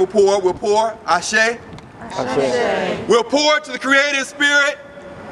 We'll pour, Ashe. Ashe. We'll pour to the creative spirit,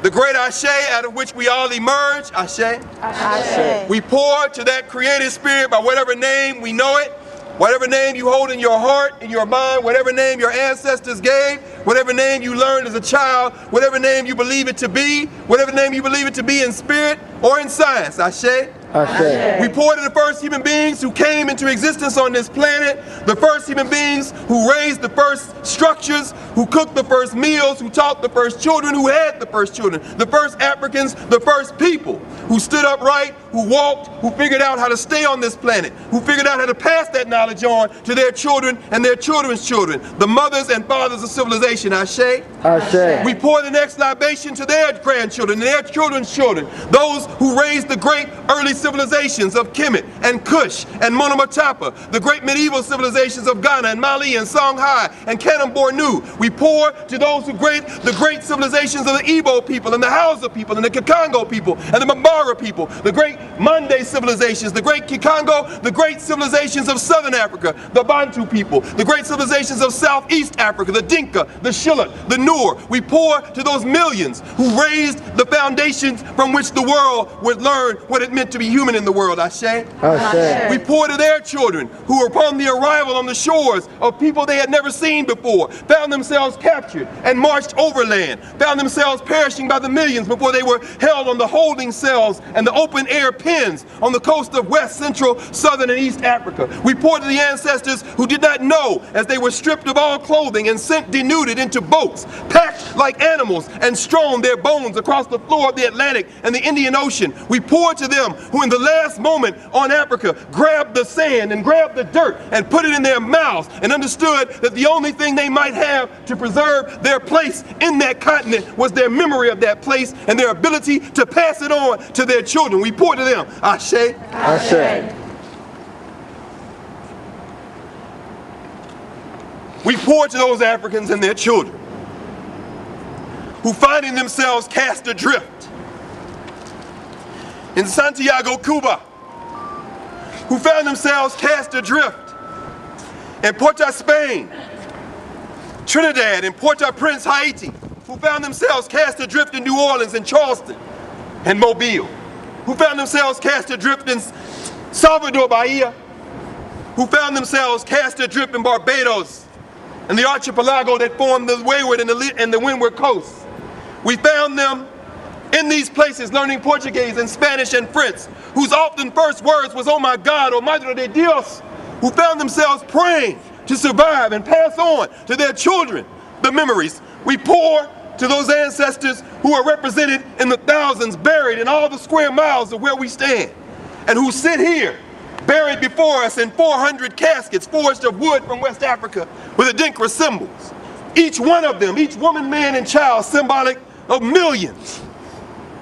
the great Ashe out of which we all emerge, Ashe. Ashe. We pour to that creative spirit by whatever name we know it, whatever name you hold in your heart, in your mind, whatever name your ancestors gave, whatever name you learned as a child, whatever name you believe it to be, whatever name you believe it to be in spirit or in science, Ashe. Ashe. We pour to the first human beings who came into existence on this planet, the first human beings who raised the first structures, who cooked the first meals, who taught the first children, who had the first children, the first Africans, the first people, who stood upright, who walked, who figured out how to stay on this planet, who figured out how to pass that knowledge on to their children and their children's children, the mothers and fathers of civilization, Ashe. Ashe. We pour the next libation to their grandchildren and their children's children, those who raised the great early civilizations of Kemet and Kush and Monomotapa, the great medieval civilizations of Ghana and Mali and Songhai and Kanem Bornu. We pour to those who the great civilizations of the Igbo people and the Hausa people and the Kikongo people and the Mabara people, the great Mande civilizations, the great Kikongo, the great civilizations of Southern Africa, the Bantu people, the great civilizations of Southeast Africa, the Dinka, the Shilluk, the Noor. We pour to those millions who raised the foundations from which the world would learn what it meant to be human in the world, Ashe. Ashe. We pour to their children who upon the arrival on the shores of people they had never seen before, found themselves captured and marched overland, found themselves perishing by the millions before they were held on the holding cells and the open air pens on the coast of West, Central, Southern, and East Africa. We pour to the ancestors who did not know as they were stripped of all clothing and sent denuded into boats, packed like animals, and strewn their bones across the floor of the Atlantic and the Indian Ocean. We pour to them who in the last moment on Africa grabbed the sand and grabbed the dirt and put it in their mouths and understood that the only thing they might have to preserve their place in that continent was their memory of that place and their ability to pass it on to their children. We pour to them, Ashe. Ashe. We pour to those Africans and their children who finding themselves cast adrift in Santiago, Cuba, who found themselves cast adrift in Porto, Spain, Trinidad, and Port-au-Prince, Haiti, who found themselves cast adrift in New Orleans and Charleston and Mobile, who found themselves cast adrift in Salvador, Bahia, who found themselves cast adrift in Barbados and the archipelago that formed the wayward and the windward coast. We found them in these places learning Portuguese and Spanish and French, whose often first words was, "Oh my God, oh Madre de Dios," who found themselves praying to survive and pass on to their children the memories. We pour to those ancestors who are represented in the thousands buried in all the square miles of where we stand, and who sit here buried before us in 400 caskets forged of wood from West Africa with Adinkra symbols. Each one of them, each woman, man, and child, symbolic of millions.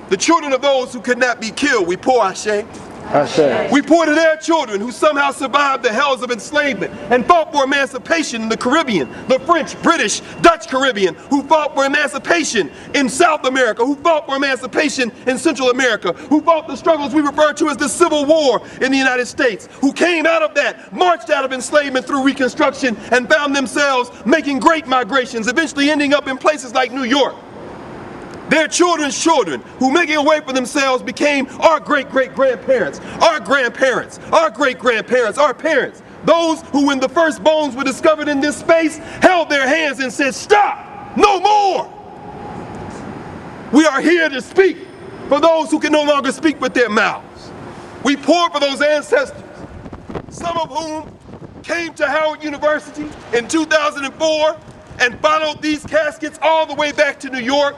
The children of those who could not be killed, we pour, Ashe. Ashe. We pour to their children who somehow survived the hells of enslavement and fought for emancipation in the Caribbean, the French, British, Dutch Caribbean, who fought for emancipation in South America, who fought for emancipation in Central America, who fought the struggles we refer to as the Civil War in the United States, who came out of that, marched out of enslavement through Reconstruction, and found themselves making great migrations, eventually ending up in places like New York. Their children's children, who making a way for themselves became our great-great-grandparents, our grandparents, our great-grandparents, our parents. Those who, when the first bones were discovered in this space, held their hands and said, "Stop, no more." We are here to speak for those who can no longer speak with their mouths. We pour for those ancestors, some of whom came to Howard University in 2004 and followed these caskets all the way back to New York.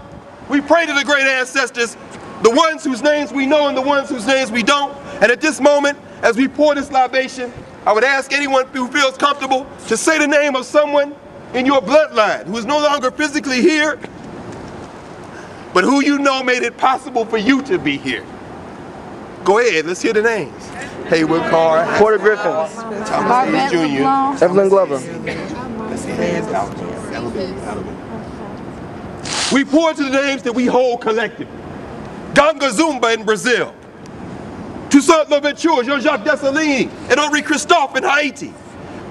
We pray to the great ancestors, the ones whose names we know and the ones whose names we don't. And at this moment, as we pour this libation, I would ask anyone who feels comfortable to say the name of someone in your bloodline who is no longer physically here, but who you know made it possible for you to be here. Go ahead, let's hear the names. Haywood Carr, Porter Griffin, Thomas Jr., Evelyn Glover. We pour to the names that we hold collectively. Ganga Zumba in Brazil, Toussaint Louverture, Jean-Jacques Dessalines, and Henri Christophe in Haiti.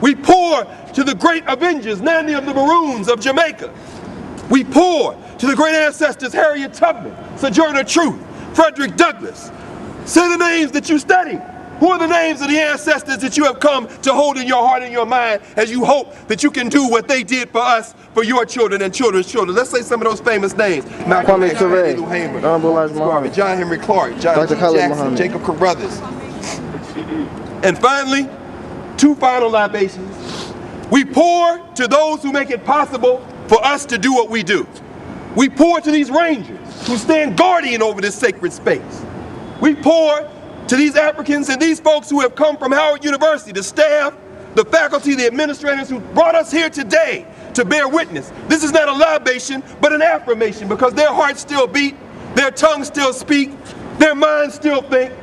We pour to the great avengers, Nanny of the Maroons of Jamaica. We pour to the great ancestors, Harriet Tubman, Sojourner Truth, Frederick Douglass. Say the names that you study. Who are the names of the ancestors that you have come to hold in your heart and your mind as you hope that you can do what they did for us, for your children and children's children? Let's say some of those famous names. Malcolm Kwame X, Toure, Lou Hamer, Honorable Elijah Muhammad, John Henry Clark, John G. Jackson, Jacob Carruthers. And finally, two final libations. We pour to those who make it possible for us to do what we do. We pour to these rangers who stand guardian over this sacred space. We pour to these Africans and these folks who have come from Howard University, the staff, the faculty, the administrators who brought us here today to bear witness. This is not a libation, but an affirmation, because their hearts still beat, their tongues still speak, their minds still think,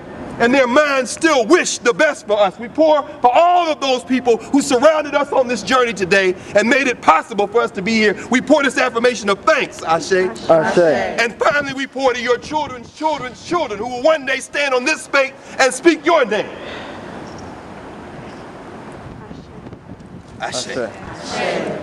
and their minds still wish the best for us. We pour for all of those people who surrounded us on this journey today and made it possible for us to be here. We pour this affirmation of thanks, Ashe. Ashe. And finally, we pour to your children's children's children who will one day stand on this space and speak your name. Ashe. Ashe.